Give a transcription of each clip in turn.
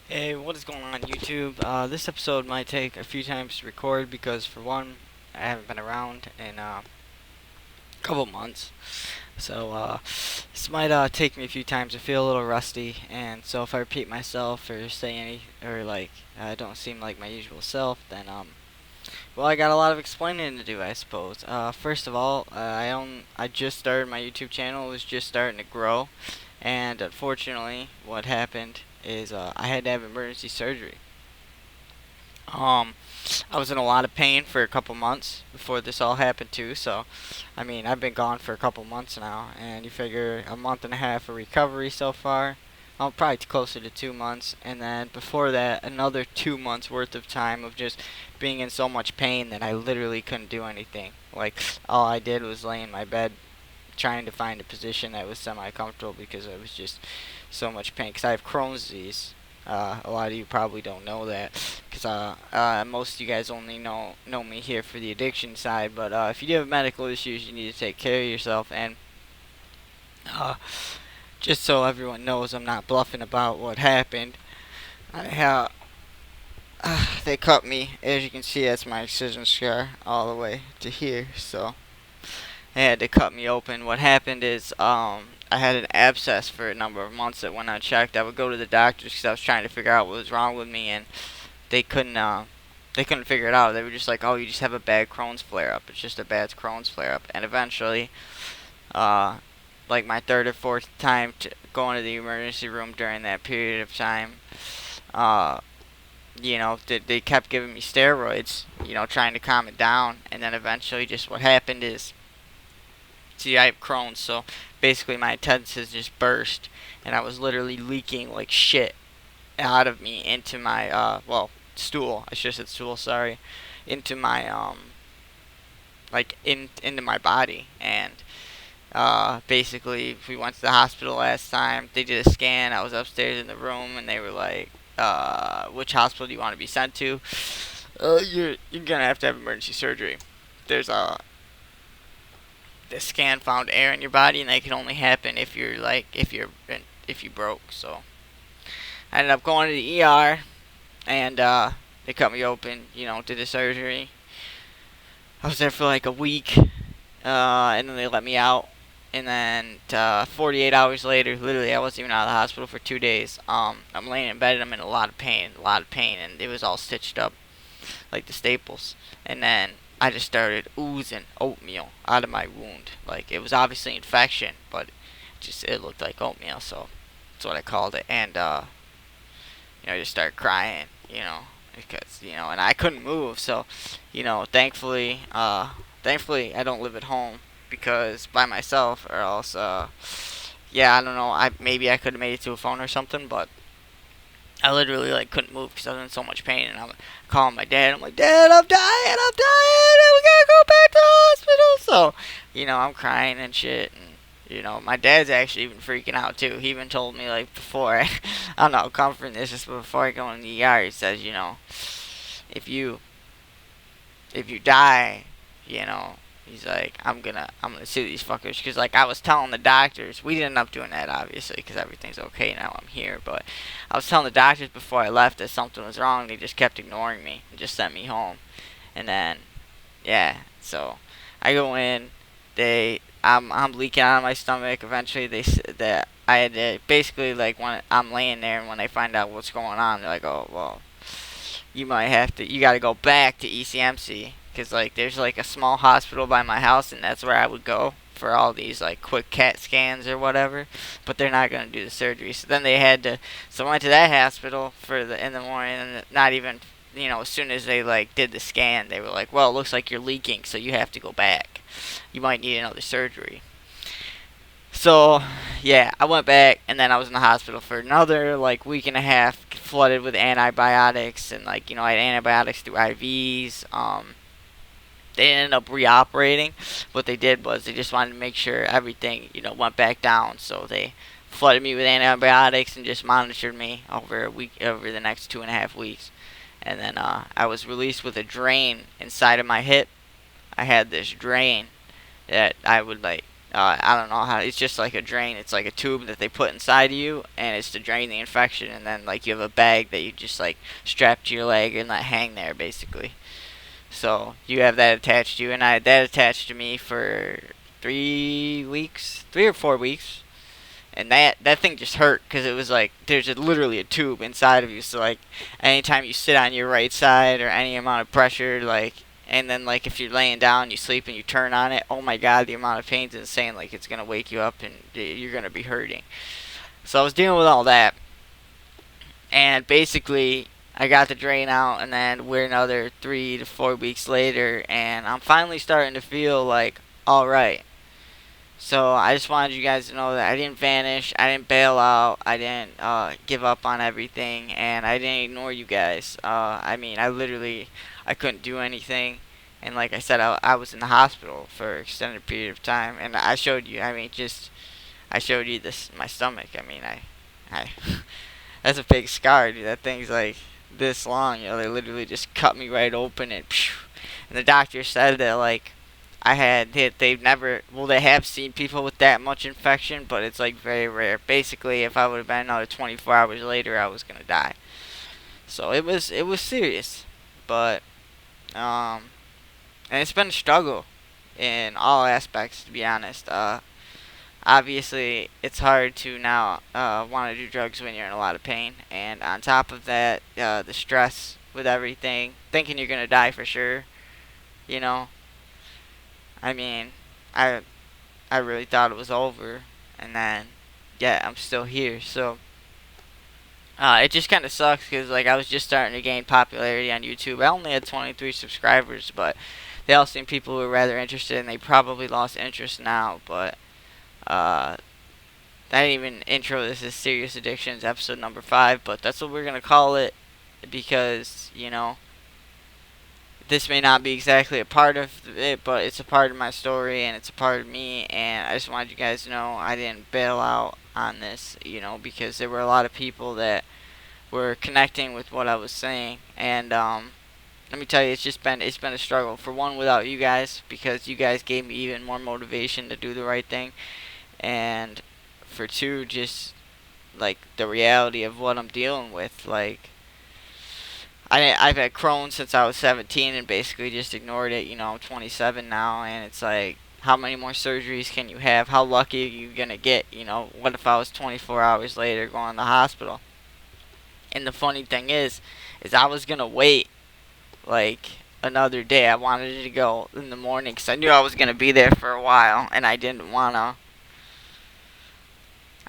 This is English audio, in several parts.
Hey, what is going on YouTube? This episode might take a few times to record because for one, I haven't been around in a couple months. So this might take me a few times. I feel a little rusty, and so if I repeat myself or say any or like I don't seem like my usual self, then well, I got a lot of explaining to do, I suppose. First of all, I just started my YouTube channel. It was just starting to grow, and unfortunately, what happened is I had to have emergency surgery. Um, I was in a lot of pain for a couple months before this all happened too. So, I mean, I've been gone for a couple months now, and you figure a month and a half of recovery so far. Probably closer to 2 months, and then before that, another 2 months worth of time of just being in so much pain that I literally couldn't do anything. Like all I did was lay in my bed, trying to find a position that was semi-comfortable because I was just so much pain. Because I have Crohn's disease. A lot of you probably don't know that, because most of you guys only know me here for the addiction side. But if you do have medical issues, you need to take care of yourself. And uh, just so everyone knows, I'm not bluffing about what happened. I they cut me. As you can see, that's my excision scar all the way to here. So they had to cut me open. What happened is I had an abscess for a number of months that went unchecked. I would go to the doctors because I was trying to figure out what was wrong with me, and they couldn't uh, they couldn't figure it out. They were just like, "Oh, you just have a bad Crohn's flare up. It's just a bad Crohn's flare up." And eventually, uh, like my third or fourth time going to the emergency room during that period of time, uh, they kept giving me steroids, trying to calm it down. And then eventually, just what happened is, see, I have Crohn's, so basically my intestines just burst, and I was literally leaking like shit out of me into my stool. I should have said stool. Sorry, into my into my body. And basically we went to the hospital last time. They did a scan. I was upstairs in the room, and they were like, which hospital do you want to be sent to? You're gonna have to have emergency surgery. There's a The scan found air in your body, and that can only happen if you broke. So I ended up going to the ER, and they cut me open. Did the surgery. I was there for like a week, and then they let me out. And then 48 hours later, literally, I wasn't even out of the hospital for 2 days. I'm laying in bed, and I'm in a lot of pain, and it was all stitched up like the staples. And then I just started oozing oatmeal out of my wound. Like, it was obviously infection, but it looked like oatmeal, so that's what I called it. And I just started crying, because and I couldn't move. So, thankfully I don't live at home because by myself, or else, yeah, I don't know. Maybe I could have made it to a phone or something, but I literally like couldn't move because I was in so much pain. And I'm calling my dad. I'm like, "Dad, I'm dying. We gotta go back to the hospital." So, I'm crying and shit. And my dad's actually even freaking out too. He even told me like before, I'm not comforting this, just before I go in the ER, he says, if you if you die, you know, he's like, I'm gonna sue these fuckers, because like I was telling the doctors, we didn't end up doing that obviously because everything's okay now. I'm here, but I was telling the doctors before I left that something was wrong. They just kept ignoring me and just sent me home. And then, yeah, so I go in. I'm leaking out of my stomach. Eventually, they said that I had to basically, like, when I'm laying there and when they find out what's going on, they're like, "Oh well, you got to go back to ECMC, because like there's like a small hospital by my house, and that's where I would go for all these like quick CAT scans or whatever, but they're not gonna do the surgery." So then they had to. So I went to that hospital in the morning, and not even as soon as they like did the scan, they were like, "Well, it looks like you're leaking, so you have to go back. You might need another surgery." So, yeah, I went back, and then I was in the hospital for another like week and a half, flooded with antibiotics, and like I had antibiotics through IVs. They ended up reoperating. What they did was they just wanted to make sure everything went back down. So they flooded me with antibiotics and just monitored me over the next 2.5 weeks, and then I was released with a drain inside of my hip. I had this drain that I would like I don't know how. It's just like a drain. It's like a tube that they put inside of you, and it's to drain the infection. And then like you have a bag that you just like strap to your leg and let hang there, basically. So you have that attached to you, and I had that attached to me for 3 weeks, 3 or 4 weeks, and that thing just hurt because it was like there's literally a tube inside of you. So like anytime you sit on your right side or any amount of pressure, like, and then like if you're laying down, you sleep and you turn on it, oh my god, the amount of pain's insane. Like it's gonna wake you up and you're gonna be hurting. So I was dealing with all that, and basically I got the drain out, and then we're another 3 to 4 weeks later, and I'm finally starting to feel like all right. So I just wanted you guys to know that I didn't vanish, I didn't bail out, I didn't give up on everything, and I didn't ignore you guys. I mean, I couldn't do anything, and like I said, I was in the hospital for an extended period of time, and I showed you. I mean, I showed you this my stomach. I mean, I that's a big scar, dude. That thing's like this long. You know, they literally just cut me right open and. Phew. And the doctor said that like they've never, well, they have seen people with that much infection, but it's like very rare. Basically, if I would have been another 24 hours later, I was gonna die. So it was serious, but and it's been a struggle in all aspects, to be honest. Obviously, it's hard to now want to do drugs when you're in a lot of pain, and on top of that, the stress with everything, thinking you're gonna die for sure. You know, I mean, I I really thought it was over, and then yeah, I'm still here. So it just kind of sucks because like I was just starting to gain popularity on YouTube. I only had 23 subscribers, but they all seem people who were rather interested, and they probably lost interest now. But I didn't even intro this as Serious Addictions episode number 5, but that's what we're gonna call it because this may not be exactly a part of it, but it's a part of my story and it's a part of me. And I just wanted you guys to know I didn't bail out on this, because there were a lot of people that were connecting with what I was saying. And let me tell you, it's been a struggle. For one, without you guys, because you guys gave me even more motivation to do the right thing. And for two, just like the reality of what I'm dealing with. Like I've had Crohn's since I was 17 and basically just ignored it. I'm 27 now, and it's like, how many more surgeries can you have? How lucky are you gonna get? What if I was 24 hours later going to the hospital? And the funny thing is I was gonna wait like another day. I wanted to go in the morning because I knew I was gonna be there for a while, and I didn't wanna.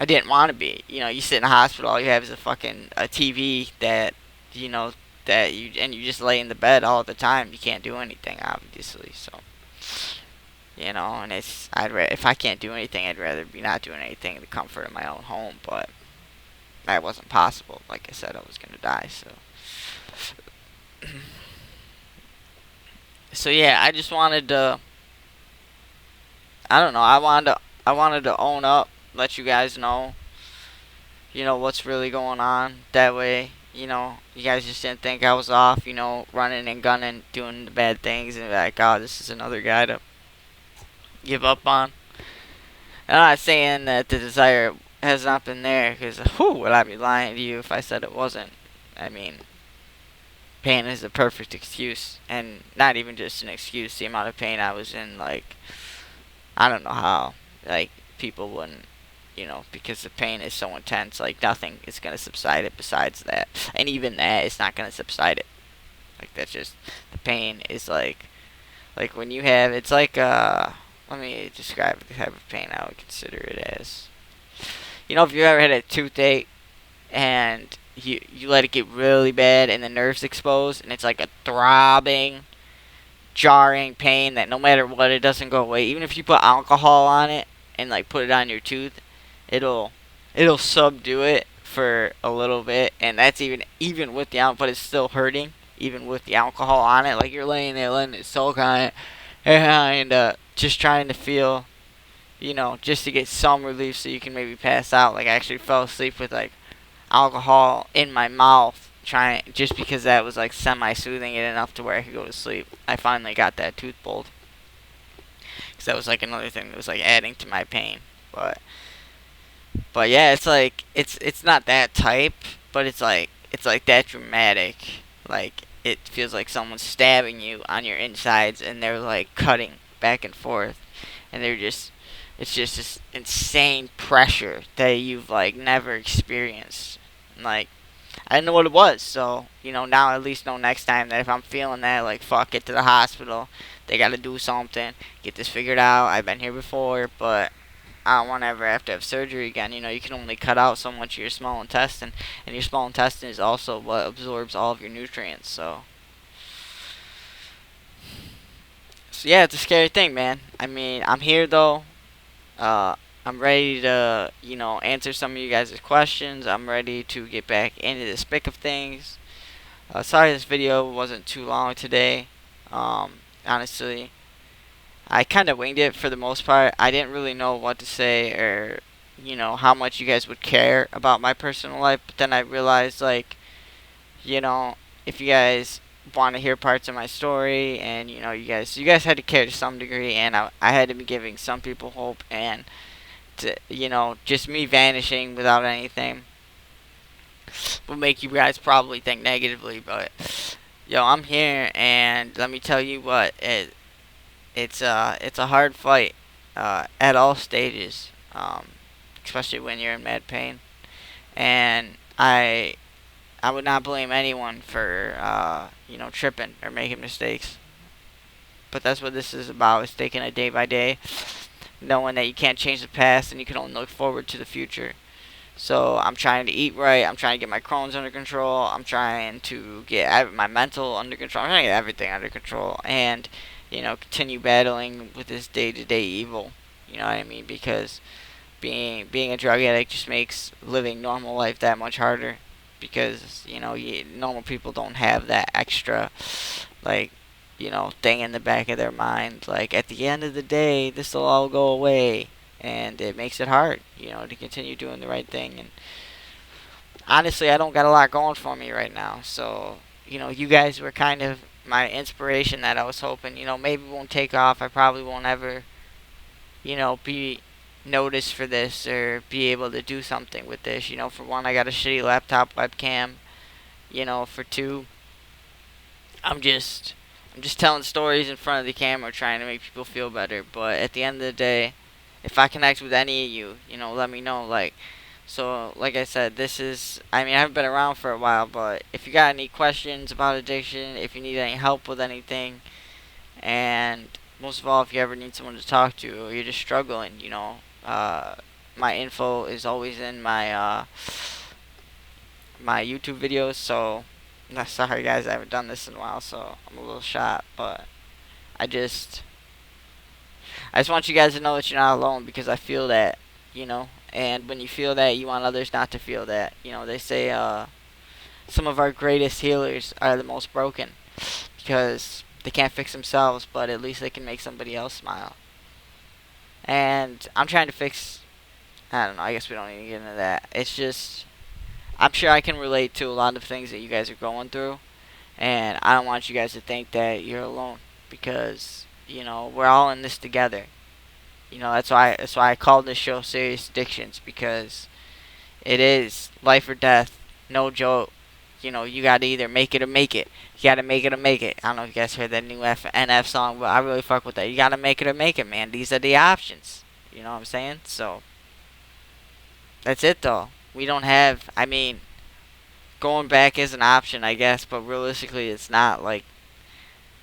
I didn't want to be. You sit in the hospital, all you have is a TV that you just lay in the bed all the time. You can't do anything, obviously. So and if I can't do anything, I'd rather be not doing anything in the comfort of my own home. But that wasn't possible. Like I said, I was gonna die. So yeah, I just wanted to. I don't know. I wanted to own up, let you guys know. What's really going on. That way, you guys just didn't think I was off, running and gunning, doing the bad things, and be like, oh, this is another guy to give up on. I'm not saying that the desire has not been there, because would I be lying to you if I said it wasn't? I mean, pain is a perfect excuse, and not even just an excuse. The amount of pain I was in, like, I don't know how, like, people wouldn't. Because the pain is so intense, like nothing is gonna subside it besides that, and even that is not gonna subside it. Like that's just the pain is like when you have it's like let me describe the type of pain I would consider it as. If you ever had a toothache and you let it get really bad and the nerves expose and it's like a throbbing, jarring pain that no matter what it doesn't go away. Even if you put alcohol on it and like put it on your tooth, it'll subdue it for a little bit, and that's even with the alcohol, but it's still hurting even with the alcohol on it. Like you're laying there letting it soak on it, and just trying to feel, just to get some relief so you can maybe pass out. Like I actually fell asleep with like alcohol in my mouth, just because that was like semi-soothing it enough to where I could go to sleep. I finally got that tooth pulled. Because that was like another thing that was like adding to my pain. But yeah, it's like it's not that type, but it's like that dramatic. Like it feels like someone's stabbing you on your insides, and they're like cutting back and forth, and they're just it's just this insane pressure that you've like never experienced. Like I didn't know what it was, so now I at least know next time that if I'm feeling that, like fuck, get to the hospital. They got to do something, get this figured out. I've been here before, but I don't want to ever have to have surgery again. You can only cut out so much of your small intestine, and your small intestine is also what absorbs all of your nutrients. So yeah, it's a scary thing, man. I mean, I'm here though. Uh, I'm ready to, answer some of you guys' questions. I'm ready to get back into the spick of things. Sorry this video wasn't too long today. Honestly, I kind of winged it for the most part. I didn't really know what to say or, how much you guys would care about my personal life. But then I realized, like, you know, if you guys want to hear parts of my story and, you guys had to care to some degree. And I had to be giving some people hope. And, just me vanishing without anything will make you guys probably think negatively. But, I'm here. And let me tell you what, it's a hard fight at all stages, especially when you're in mad pain. And I would not blame anyone for tripping or making mistakes. But that's what this is about: is taking it day by day, knowing that you can't change the past and you can only look forward to the future. So I'm trying to eat right. I'm trying to get my Crohn's under control. I'm trying to get my mental under control. I'm trying to get everything under control, and continue battling with this day-to-day evil. You know what I mean? Because being a drug addict just makes living normal life that much harder. Because normal people don't have that extra, like, thing in the back of their mind. Like, at the end of the day, this will all go away. And it makes it hard, to continue doing the right thing. And honestly, I don't got a lot going for me right now. So, you guys were kind of my inspiration that I was hoping, maybe won't take off. I probably won't ever, be noticed for this or be able to do something with this. For one, I got a shitty laptop webcam. For two, I'm just telling stories in front of the camera, trying to make people feel better. But at the end of the day, if I connect with any of you, let me know. Like I said, I haven't been around for a while, but if you got any questions about addiction, if you need any help with anything, and most of all, if you ever need someone to talk to or you're just struggling, my info is always in my my YouTube videos. So, sorry guys, I haven't done this in a while, so I'm a little shot, but I just want you guys to know that you're not alone, because I feel that, and when you feel that, you want others not to feel that. They say some of our greatest healers are the most broken, because they can't fix themselves, but at least they can make somebody else smile. And I'm trying to fix, I don't know, I guess we don't need to get into that. It's just, I'm sure I can relate to a lot of things that you guys are going through, and I don't want you guys to think that you're alone, because we're all in this together. That's why I called this show Serious Addictions, because it is life or death, no joke. You gotta either make it or make it. You gotta make it or make it. I don't know if you guys heard that new NF song, but I really fuck with that. You gotta make it or make it, man. These are the options. You know what I'm saying? So that's it, though. We don't have. Going back is an option, I guess, but realistically, it's not. Like,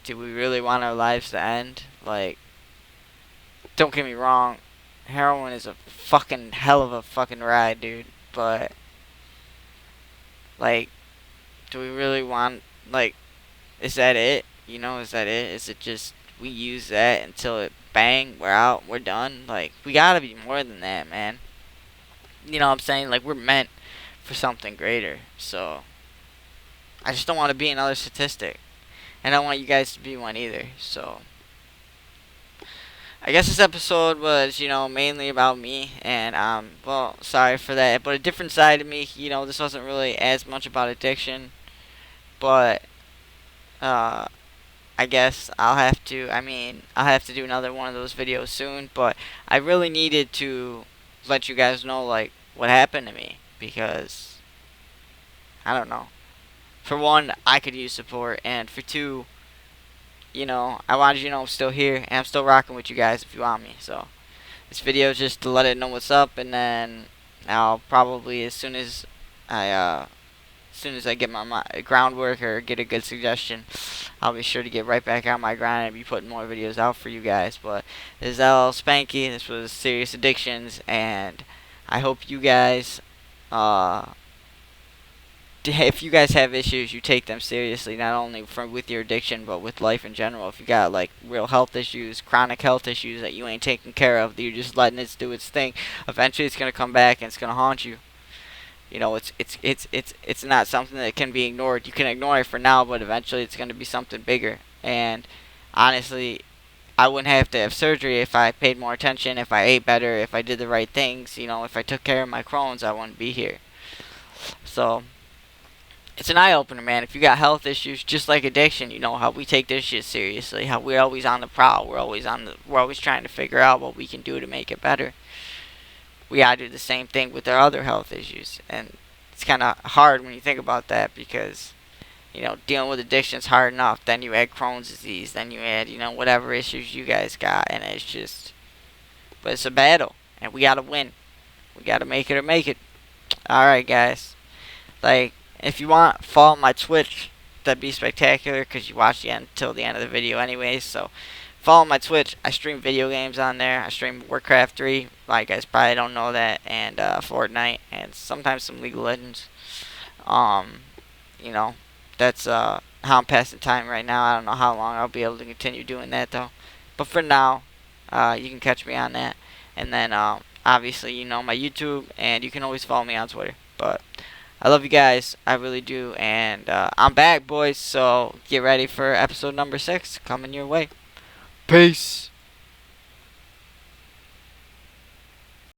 do we really want our lives to end? Like, don't get me wrong, heroin is a fucking hell of a fucking ride, dude. But, like, do we really want, like, is that it? Is that it? Is it just we use that until it bang, we're out, we're done? Like, we gotta be more than that, man. You know what I'm saying? Like, we're meant for something greater. So, I just don't want to be another statistic. And I don't want you guys to be one either. So, I guess this episode was, mainly about me, and, well, sorry for that, but a different side of me. This wasn't really as much about addiction, but, I guess I'll have to. I mean, I'll have to do another one of those videos soon. But I really needed to let you guys know like what happened to me because I don't know. For one, I could use support, and for two, I wanted you to know I'm still here and I'm still rocking with you guys if you want me. So this video is just to let it know what's up, and then I'll probably I as soon as I get my groundwork or get a good suggestion, I'll be sure to get right back on my grind and be putting more videos out for you guys. But this is LL Spanky. This was Serious Addictions, and I hope you guys, if you guys have issues, you take them seriously. Not only with your addiction, but with life in general. If you got like real health issues, chronic health issues that you ain't taking care of, that you're just letting it do its thing, eventually it's gonna come back and it's gonna haunt you. It's not something that can be ignored. You can ignore it for now, but eventually it's going to be something bigger. And honestly, I wouldn't have to have surgery if I paid more attention, if I ate better, if I did the right things. If I took care of my Crohn's, I wouldn't be here. So it's an eye opener, man. If you got health issues, just like addiction, you know how we take this shit seriously. How we're always on the prowl. We're always trying to figure out what we can do to make it better. We gotta do the same thing with our other health issues, and it's kind of hard when you think about that because dealing with addiction is hard enough. Then you add Crohn's disease, then you add whatever issues you guys got, and but it's a battle, and we gotta win. We gotta make it or make it. All right, guys. Like, if you want, follow my Twitch. That'd be spectacular because you watch the end till the end of the video, anyways. So follow my Twitch. I stream video games on there. I stream Warcraft 3. Like, guys probably don't know that. And Fortnite. And sometimes some League of Legends. Um, you know, that's how I'm passing time right now. I don't know how long I'll be able to continue doing that, though. But for now, you can catch me on that. And then, obviously, my YouTube. And you can always follow me on Twitter. But I love you guys. I really do. And I'm back, boys. So get ready for episode number 6 coming your way. Peace.